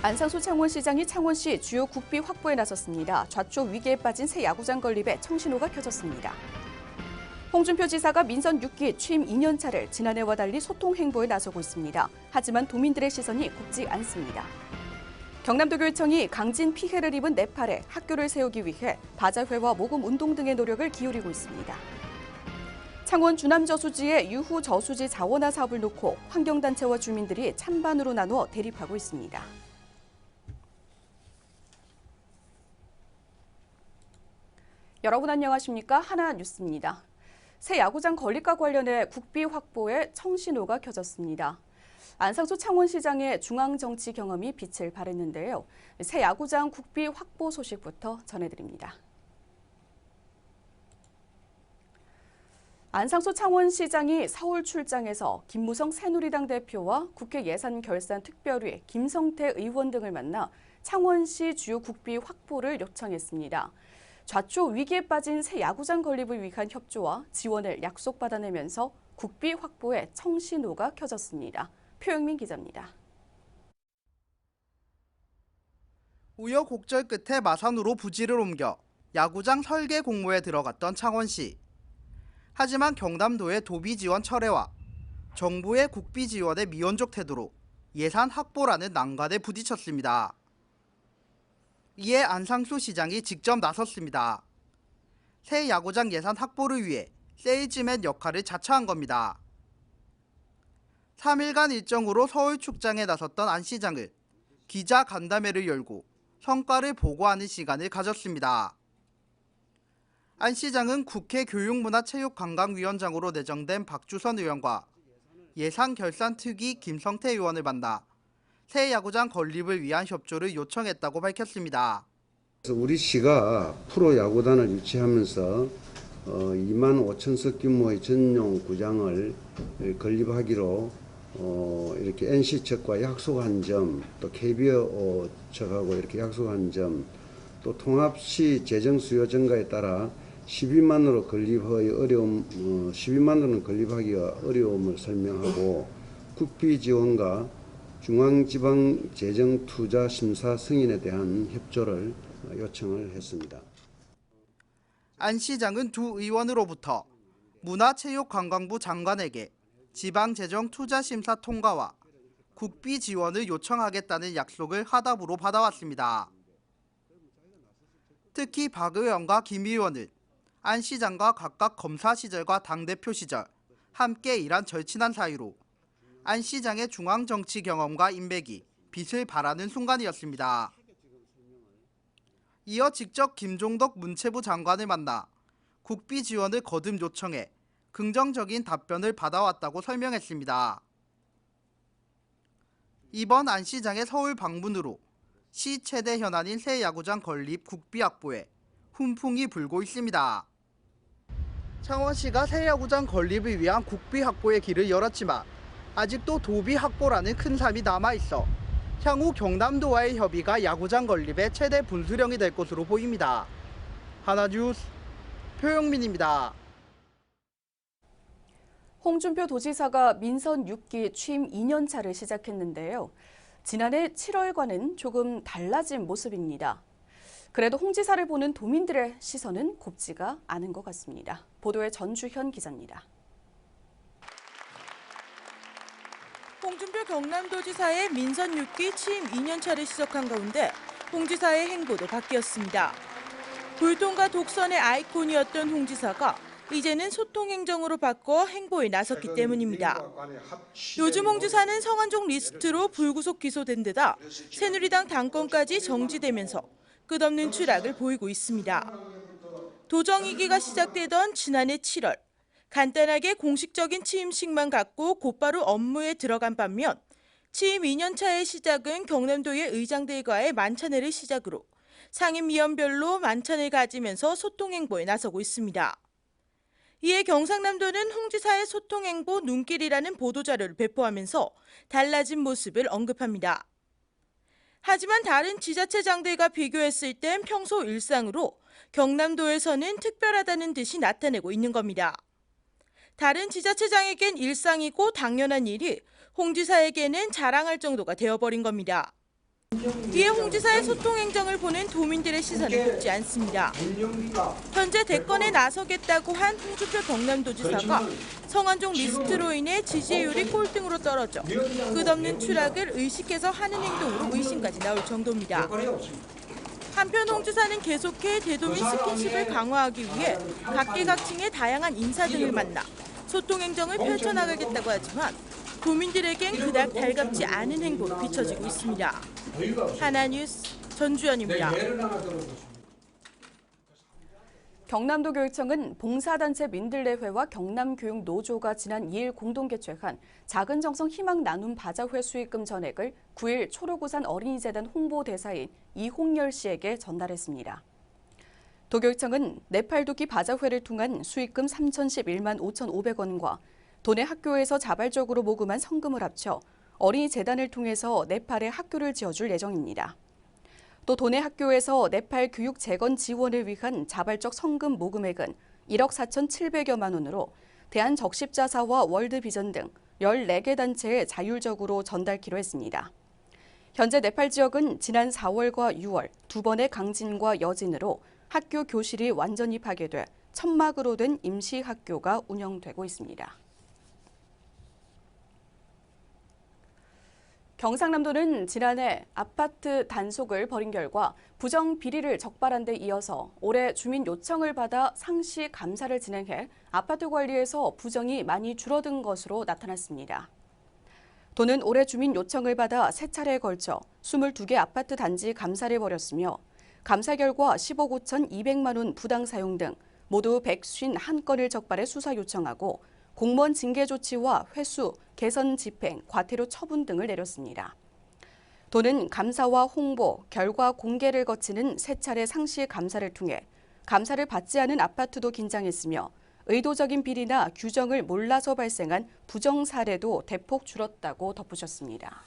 안상수 창원시장이 창원시 주요 국비 확보에 나섰습니다. 좌초 위기에 빠진 새 야구장 건립에 청신호가 켜졌습니다. 홍준표 지사가 민선 6기 취임 2년 차를 지난해와 달리 소통 행보에 나서고 있습니다. 하지만 도민들의 시선이 곱지 않습니다. 경남도교육청이 강진 피해를 입은 네팔에 학교를 세우기 위해 바자회와 모금 운동 등의 노력을 기울이고 있습니다. 창원 주남저수지의 유후 저수지 자원화 사업을 놓고 환경단체와 주민들이 찬반으로 나누어 대립하고 있습니다. 여러분 안녕하십니까? 하나뉴스입니다. 새 야구장 건립과 관련해 국비 확보에 청신호가 켜졌습니다. 안상수 창원시장의 중앙정치 경험이 빛을 발했는데요. 새 야구장 국비 확보 소식부터 전해드립니다. 안상수 창원시장이 서울 출장에서 김무성 새누리당 대표와 국회 예산결산특별위 김성태 의원 등을 만나 창원시 주요 국비 확보를 요청했습니다. 좌초 위기에 빠진 새 야구장 건립을 위한 협조와 지원을 약속받아내면서 국비 확보에 청신호가 켜졌습니다. 표영민 기자입니다. 우여곡절 끝에 마산으로 부지를 옮겨 야구장 설계 공모에 들어갔던 창원시. 하지만 경남도의 도비 지원 철회와 정부의 국비 지원의 미온적 태도로 예산 확보라는 난관에 부딪혔습니다. 이에 안상수 시장이 직접 나섰습니다. 새 야구장 예산 확보를 위해 세일즈맨 역할을 자처한 겁니다. 3일간 일정으로 서울 출장에 나섰던 안 시장은 기자 간담회를 열고 성과를 보고하는 시간을 가졌습니다. 안 시장은 국회 교육문화체육관광위원장으로 내정된 박주선 의원과 예산결산특위 김성태 의원을 만나 새 야구장 건립을 위한 협조를 요청했다고 밝혔습니다. 우리 시가 프로야구단을 유치하면서 2만 5천석 규모의 전용 구장을 건립하기로 이렇게 NC 측과 약속한 점, 또 KBO 측하고 이렇게 약속한 점, 또 통합시 재정 수요 증가에 따라 12만으로 건립하기가 어려움을 설명하고 국비 지원과 중앙지방재정투자심사 승인에 대한 협조를 요청을 했습니다. 안 시장은 두 의원으로부터 문화체육관광부 장관에게 지방재정투자심사 통과와 국비 지원을 요청하겠다는 약속을 하답으로 받아왔습니다. 특히 박 의원과 김 의원은 안 시장과 각각 검사 시절과 당대표 시절 함께 일한 절친한 사이로 안 시장의 중앙정치 경험과 인맥이 빛을 발하는 순간이었습니다. 이어 직접 김종덕 문체부 장관을 만나 국비 지원을 거듭 요청해 긍정적인 답변을 받아왔다고 설명했습니다. 이번 안 시장의 서울 방문으로 시 최대 현안인 새 야구장 건립 국비 확보에 훈풍이 불고 있습니다. 창원시가 새 야구장 건립을 위한 국비 확보의 길을 열었지만 아직도 도비 확보라는 큰 삶이 남아있어 향후 경남도와의 협의가 야구장 건립의 최대 분수령이 될 것으로 보입니다. 하나뉴스 표영민입니다. 홍준표 도지사가 민선 6기 취임 2년 차를 시작했는데요. 지난해 7월과는 조금 달라진 모습입니다. 그래도 홍 지사를 보는 도민들의 시선은 곱지가 않은 것 같습니다. 보도에 전주현 기자입니다. 홍준표 경남도지사의 민선 6기 취임 2년 차를 시작한 가운데 홍 지사의 행보도 바뀌었습니다. 불통과 독선의 아이콘이었던 홍 지사가 이제는 소통 행정으로 바꿔 행보에 나섰기 때문입니다. 요즘 홍 지사는 성완종 리스트로 불구속 기소된 데다 새누리당 당권까지 정지되면서 끝없는 추락을 보이고 있습니다. 도정위기가 시작되던 지난해 7월, 간단하게 공식적인 취임식만 갖고 곧바로 업무에 들어간 반면 취임 2년 차의 시작은 경남도의 의장들과의 만찬회를 시작으로 상임위원별로 만찬을 가지면서 소통 행보에 나서고 있습니다. 이에 경상남도는 홍 지사의 소통 행보 눈길이라는 보도자료를 배포하면서 달라진 모습을 언급합니다. 하지만 다른 지자체장들과 비교했을 땐 평소 일상으로 경남도에서는 특별하다는 듯이 나타내고 있는 겁니다. 다른 지자체장에겐 일상이고 당연한 일이 홍 지사에게는 자랑할 정도가 되어버린 겁니다. 이에 홍 지사의 소통 행정을 보는 도민들의 시선은 곱지 않습니다. 현재 대권에 나서겠다고 한 홍준표 경남도지사가 성완종 리스트로 인해 지지율이 꼴등으로 떨어져 끝없는 추락을 의식해서 하는 행동으로 의심까지 나올 정도입니다. 한편 홍 지사는 계속해 대도민 스킨십을 강화하기 위해 각계각층의 다양한 인사 등을 만나 소통 행정을 펼쳐나가겠다고 하지만 도민들에겐 그닥 달갑지 않은 행보로 비춰지고 있습니다. 하나뉴스 전주연입니다. 경남도 교육청은 봉사단체 민들레회와 경남교육노조가 지난 2일 공동 개최한 작은 정성 희망 나눔 바자회 수익금 전액을 9일 초록우산 어린이재단 홍보대사인 이홍열 씨에게 전달했습니다. 도교육청은 네팔도끼 바자회를 통한 수익금 3,011만 5,500원과 도내 학교에서 자발적으로 모금한 성금을 합쳐 어린이재단을 통해서 네팔에 학교를 지어줄 예정입니다. 또 도내 학교에서 네팔 교육 재건 지원을 위한 자발적 성금 모금액은 1억 4,700여만 원으로 대한적십자사와 월드비전 등 14개 단체에 자율적으로 전달키로 했습니다. 현재 네팔 지역은 지난 4월과 6월 두 번의 강진과 여진으로 학교 교실이 완전히 파괴돼 천막으로 된 임시학교가 운영되고 있습니다. 경상남도는 지난해 아파트 단속을 벌인 결과 부정 비리를 적발한 데 이어서 올해 주민 요청을 받아 상시 감사를 진행해 아파트 관리에서 부정이 많이 줄어든 것으로 나타났습니다. 도는 올해 주민 요청을 받아 3차례에 걸쳐 22개 아파트 단지 감사를 벌였으며 감사 결과 10억 5,200만 원 부당 사용 등 모두 151건을 적발해 수사 요청하고 공무원 징계 조치와 회수, 개선 집행, 과태료 처분 등을 내렸습니다. 도는 감사와 홍보, 결과 공개를 거치는 3차례 상시 감사를 통해 감사를 받지 않은 아파트도 긴장했으며 의도적인 비리나 규정을 몰라서 발생한 부정 사례도 대폭 줄었다고 덧붙였습니다.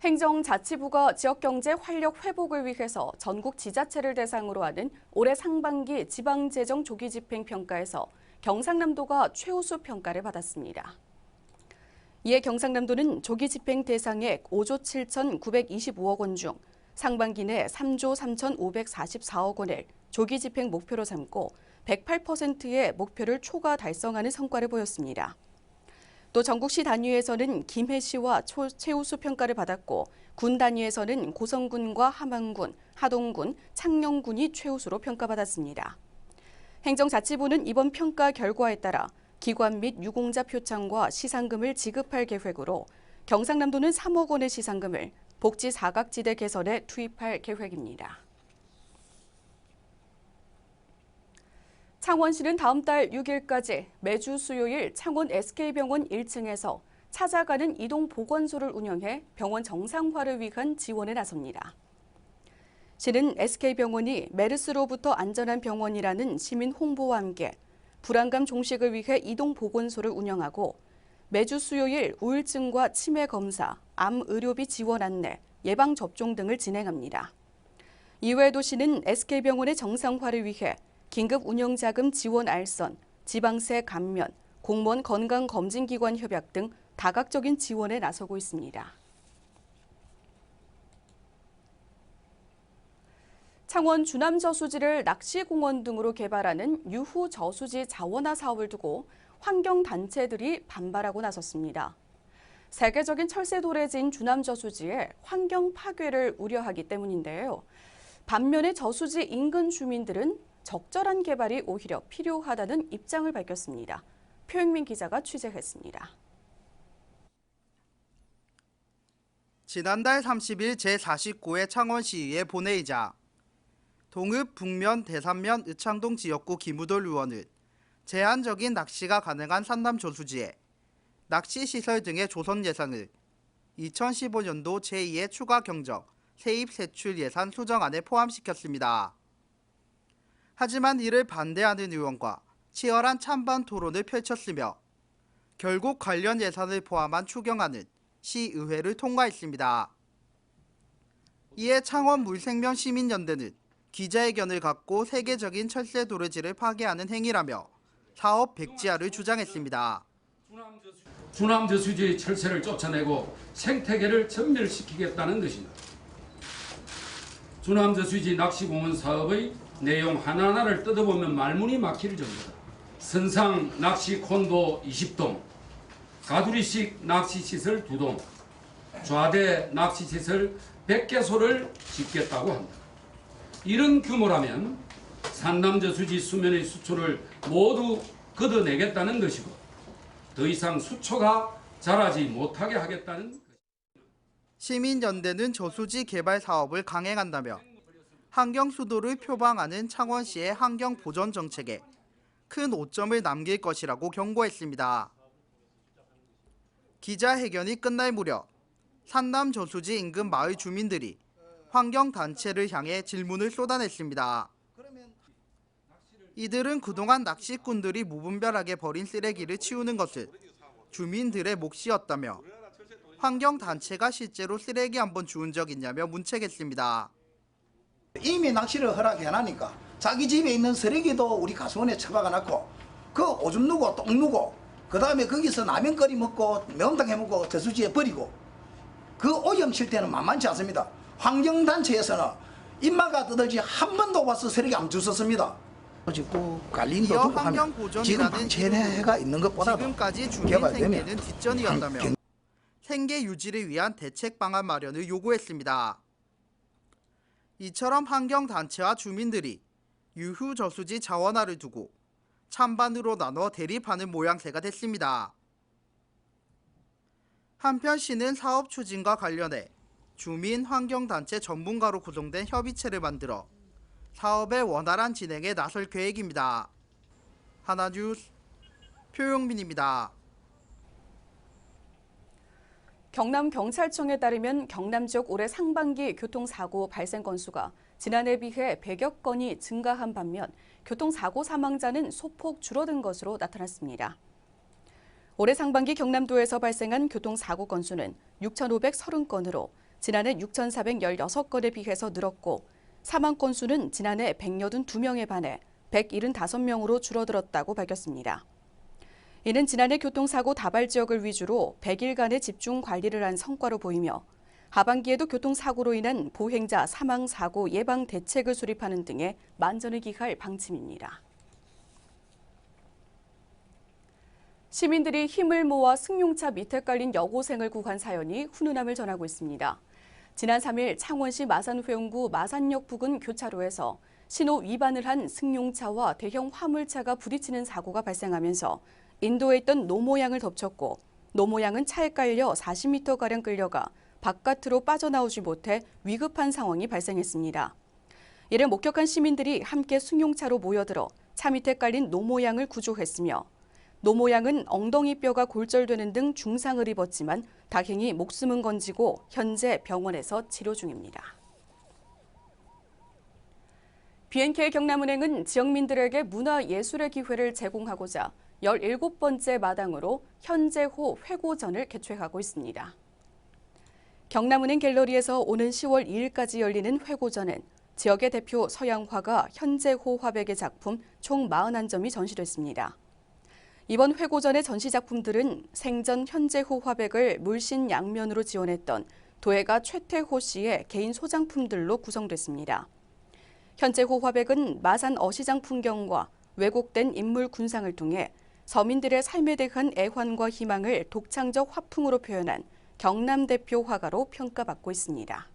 행정자치부가 지역경제 활력 회복을 위해서 전국 지자체를 대상으로 하는 올해 상반기 지방재정 조기집행평가에서 경상남도가 최우수 평가를 받았습니다. 이에 경상남도는 조기집행 대상액 5조 7,925억 원 중 상반기 내 3조 3,544억 원을 조기집행 목표로 삼고 108%의 목표를 초과 달성하는 성과를 보였습니다. 또 전국시 단위에서는 김해시와 최우수 평가를 받았고 군 단위에서는 고성군과 함안군, 하동군, 창녕군이 최우수로 평가받았습니다. 행정자치부는 이번 평가 결과에 따라 기관 및 유공자 표창과 시상금을 지급할 계획으로 경상남도는 3억 원의 시상금을 복지 사각지대 개선에 투입할 계획입니다. 창원시는 다음 달 6일까지 매주 수요일 창원 SK병원 1층에서 찾아가는 이동보건소를 운영해 병원 정상화를 위한 지원에 나섭니다. 시는 SK병원이 메르스로부터 안전한 병원이라는 시민 홍보와 함께 불안감 종식을 위해 이동보건소를 운영하고 매주 수요일 우울증과 치매 검사, 암 의료비 지원 안내, 예방접종 등을 진행합니다. 이외에도 시는 SK병원의 정상화를 위해 긴급 운영자금 지원 알선, 지방세 감면, 공무원 건강검진기관 협약 등 다각적인 지원에 나서고 있습니다. 창원 주남저수지를 낚시공원 등으로 개발하는 유후 저수지 자원화 사업을 두고 환경단체들이 반발하고 나섰습니다. 세계적인 철새 도래지인 주남저수지의 환경 파괴를 우려하기 때문인데요. 반면에 저수지 인근 주민들은 적절한 개발이 오히려 필요하다는 입장을 밝혔습니다. 표영민 기자가 취재했습니다. 지난달 30일 제49회 창원시의회 본회의장 동읍, 북면, 대산면, 의창동 지역구 김우돌 의원은 제한적인 낚시가 가능한 산남 저수지에 낚시시설 등의 조성 예산을 2015년도 제2의 추가 경정, 세입 세출 예산 수정안에 포함시켰습니다. 하지만 이를 반대하는 의원과 치열한 찬반 토론을 펼쳤으며 결국 관련 예산을 포함한 추경안은 시의회를 통과했습니다. 이에 창원물생명 시민연대는 기자회견을 갖고 세계적인 철새 도래지를 파괴하는 행위라며 사업 백지화를 주장했습니다. 주남저수지 철새를 쫓아내고 생태계를 전멸시키겠다는 것입니다. 주남저수지 낚시공원 사업의 내용 하나하나를 뜯어보면 말문이 막힐 정도다. 선상 낚시 콘도 20동, 가두리식 낚시시설 2동, 좌대 낚시시설 100개소를 짓겠다고 한다. 이런 규모라면 산남저수지 수면의 수초를 모두 걷어내겠다는 것이고 더 이상 수초가 자라지 못하게 하겠다는 것입니다. 시민연대는 저수지 개발 사업을 강행한다며 환경수도를 표방하는 창원시의 환경보전 정책에 큰 오점을 남길 것이라고 경고했습니다. 기자회견이 끝날 무렵 산남 저수지 인근 마을 주민들이 환경단체를 향해 질문을 쏟아냈습니다. 이들은 그동안 낚시꾼들이 무분별하게 버린 쓰레기를 치우는 것을 주민들의 몫이었다며 환경단체가 실제로 쓰레기 한번 주운 적 있냐며 문책했습니다. 이미 낚시를 허락해놨으니까 자기 집에 있는 쓰레기도 우리 가수원에 처박아 놨고 그 오줌 누고 똥 누고 그 다음에 거기서 라면 끓여 먹고 매운탕 해 먹고 저수지에 버리고 그 오염칠 때는 만만치 않습니다. 환경단체에서는 입마가 떠들지 한 번도 와서 쓰레기 안 주웠습니다. 짓고 관리도 이어 두고 하면 지금 방체가 있는 것보다 지금까지 주민 생계는 뒷전이었다며 생계 유지를 위한 대책 방안 마련을 요구했습니다. 이처럼 환경단체와 주민들이 유휴 저수지 자원화를 두고 찬반으로 나눠 대립하는 모양새가 됐습니다. 한편 시는 사업 추진과 관련해 주민 환경단체 전문가로 구성된 협의체를 만들어 사업의 원활한 진행에 나설 계획입니다. 하나뉴스 표용민입니다. 경남경찰청에 따르면 경남 지역 올해 상반기 교통사고 발생 건수가 지난해에 비해 100여 건이 증가한 반면 교통사고 사망자는 소폭 줄어든 것으로 나타났습니다. 올해 상반기 경남도에서 발생한 교통사고 건수는 6,530건으로 지난해 6,416건에 비해서 늘었고 사망 건수는 지난해 182명에 반해 175명으로 줄어들었다고 밝혔습니다. 이는 지난해 교통사고 다발 지역을 위주로 100일간의 집중 관리를 한 성과로 보이며 하반기에도 교통사고로 인한 보행자 사망 사고 예방 대책을 수립하는 등의 만전을 기할 방침입니다. 시민들이 힘을 모아 승용차 밑에 깔린 여고생을 구한 사연이 훈훈함을 전하고 있습니다. 지난 3일 창원시 마산회원구 마산역 부근 교차로에서 신호 위반을 한 승용차와 대형 화물차가 부딪히는 사고가 발생하면서 인도에 있던 노모양을 덮쳤고 노모양은 차에 깔려 40m가량 끌려가 바깥으로 빠져나오지 못해 위급한 상황이 발생했습니다. 이를 목격한 시민들이 함께 승용차로 모여들어 차 밑에 깔린 노모양을 구조했으며 노모양은 엉덩이 뼈가 골절되는 등 중상을 입었지만 다행히 목숨은 건지고 현재 병원에서 치료 중입니다. BNK 경남은행은 지역민들에게 문화예술의 기회를 제공하고자 17번째 마당으로 현재호 회고전을 개최하고 있습니다. 경남은행 갤러리에서 오는 10월 2일까지 열리는 회고전은 지역의 대표 서양 화가 현재호 화백의 작품 총 41점이 전시됐습니다. 이번 회고전의 전시 작품들은 생전 현재호 화백을 물씬 양면으로 지원했던 도예가 최태호 씨의 개인 소장품들로 구성됐습니다. 현재호 화백은 마산 어시장 풍경과 왜곡된 인물 군상을 통해 서민들의 삶에 대한 애환과 희망을 독창적 화풍으로 표현한 경남 대표 화가로 평가받고 있습니다.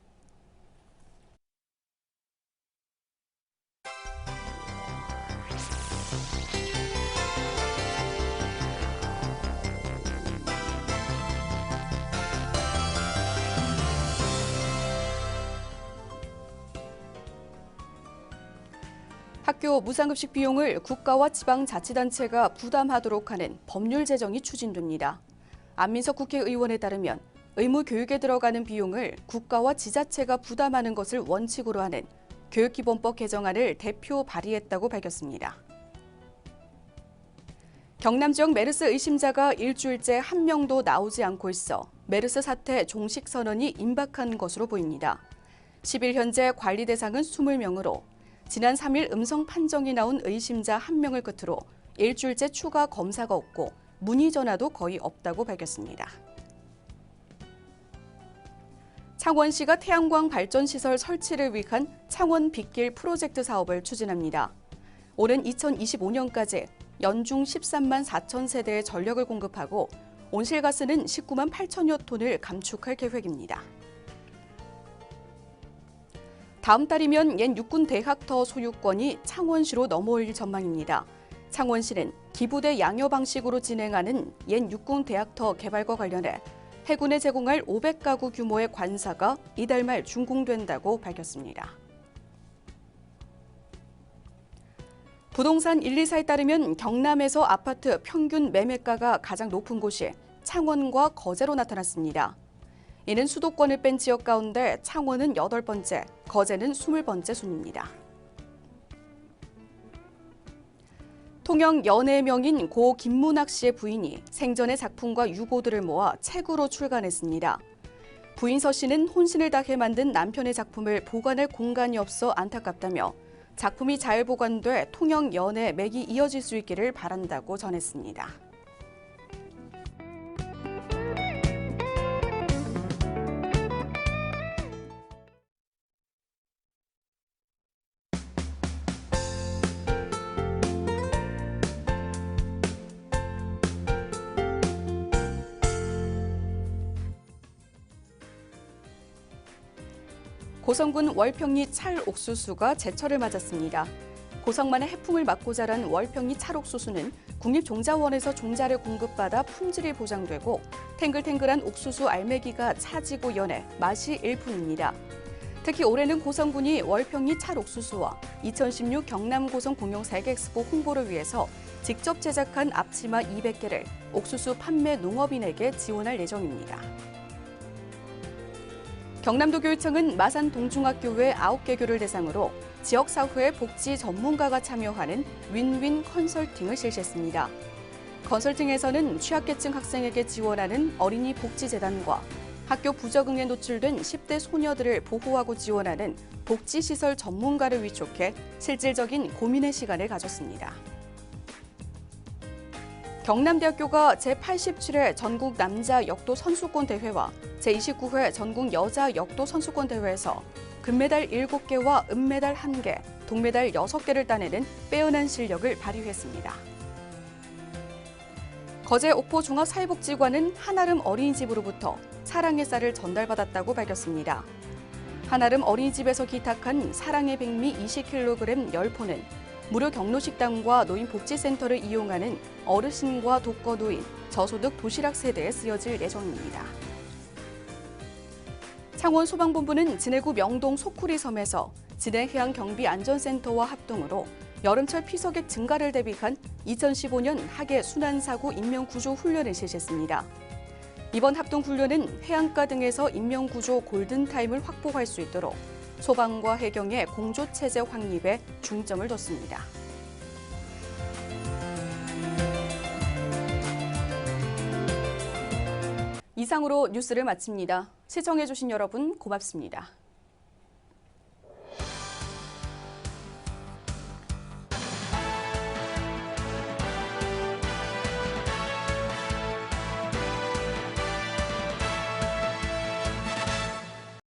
학교 무상급식 비용을 국가와 지방자치단체가 부담하도록 하는 법률 제정이 추진됩니다. 안민석 국회의원에 따르면 의무 교육에 들어가는 비용을 국가와 지자체가 부담하는 것을 원칙으로 하는 교육기본법 개정안을 대표 발의했다고 밝혔습니다. 경남 지역 메르스 의심자가 일주일째 한 명도 나오지 않고 있어 메르스 사태 종식 선언이 임박한 것으로 보입니다. 10일 현재 관리 대상은 20명으로 지난 3일 음성 판정이 나온 의심자 1명을 끝으로 일주일째 추가 검사가 없고 문의 전화도 거의 없다고 밝혔습니다. 창원시가 태양광 발전시설 설치를 위한 창원 빗길 프로젝트 사업을 추진합니다. 오는 2025년까지 연중 13만 4천 세대의 전력을 공급하고 온실가스는 19만 8천여 톤을 감축할 계획입니다. 다음 달이면 옛 육군 대학터 소유권이 창원시로 넘어올 전망입니다. 창원시는 기부대 양여 방식으로 진행하는 옛 육군 대학터 개발과 관련해 해군에 제공할 500가구 규모의 관사가 이달 말 준공된다고 밝혔습니다. 부동산 124에 따르면 경남에서 아파트 평균 매매가가 가장 높은 곳이 창원과 거제로 나타났습니다. 이는 수도권을 뺀 지역 가운데 창원은 8번째, 거제는 20번째 순입니다. 통영 연애명인 고 김문학 씨의 부인이 생전의 작품과 유고들을 모아 책으로 출간했습니다. 부인 서 씨는 혼신을 다해 만든 남편의 작품을 보관할 공간이 없어 안타깝다며 작품이 잘 보관돼 통영 연애 맥이 이어질 수 있기를 바란다고 전했습니다. 고성군 월평리 찰옥수수가 제철을 맞았습니다. 고성만의 해풍을 맞고 자란 월평리 찰옥수수는 국립종자원에서 종자를 공급받아 품질이 보장되고 탱글탱글한 옥수수 알매기가 차지고 연해 맛이 일품입니다. 특히 올해는 고성군이 월평리 찰옥수수와 2016 경남 고성 공영 세계엑스포 홍보를 위해서 직접 제작한 앞치마 200개를 옥수수 판매 농업인에게 지원할 예정입니다. 경남도 교육청은 마산 동중학교 외 9개 교를 대상으로 지역사회 복지 전문가가 참여하는 윈윈 컨설팅을 실시했습니다. 컨설팅에서는 취약계층 학생에게 지원하는 어린이 복지재단과 학교 부적응에 노출된 10대 소녀들을 보호하고 지원하는 복지시설 전문가를 위촉해 실질적인 고민의 시간을 가졌습니다. 경남대학교가 제87회 전국 남자 역도 선수권 대회와 제29회 전국 여자 역도 선수권 대회에서 금메달 7개와 은메달 1개, 동메달 6개를 따내는 빼어난 실력을 발휘했습니다. 거제 옥포 종합사회복지관은 한아름 어린이집으로부터 사랑의 쌀을 전달받았다고 밝혔습니다. 한아름 어린이집에서 기탁한 사랑의 백미 20kg 10포는 무료 경로식당과 노인복지센터를 이용하는 어르신과 독거노인, 저소득 도시락 세대에 쓰여질 예정입니다. 창원 소방본부는 진해구 명동 소쿠리 섬에서 진해해양경비안전센터와 합동으로 여름철 피서객 증가를 대비한 2015년 하계 순환사고 인명구조 훈련을 실시했습니다. 이번 합동훈련은 해안가 등에서 인명구조 골든타임을 확보할 수 있도록 소방과 해경의 공조체제 확립에 중점을 뒀습니다. 이상으로 뉴스를 마칩니다. 시청해주신 여러분 고맙습니다.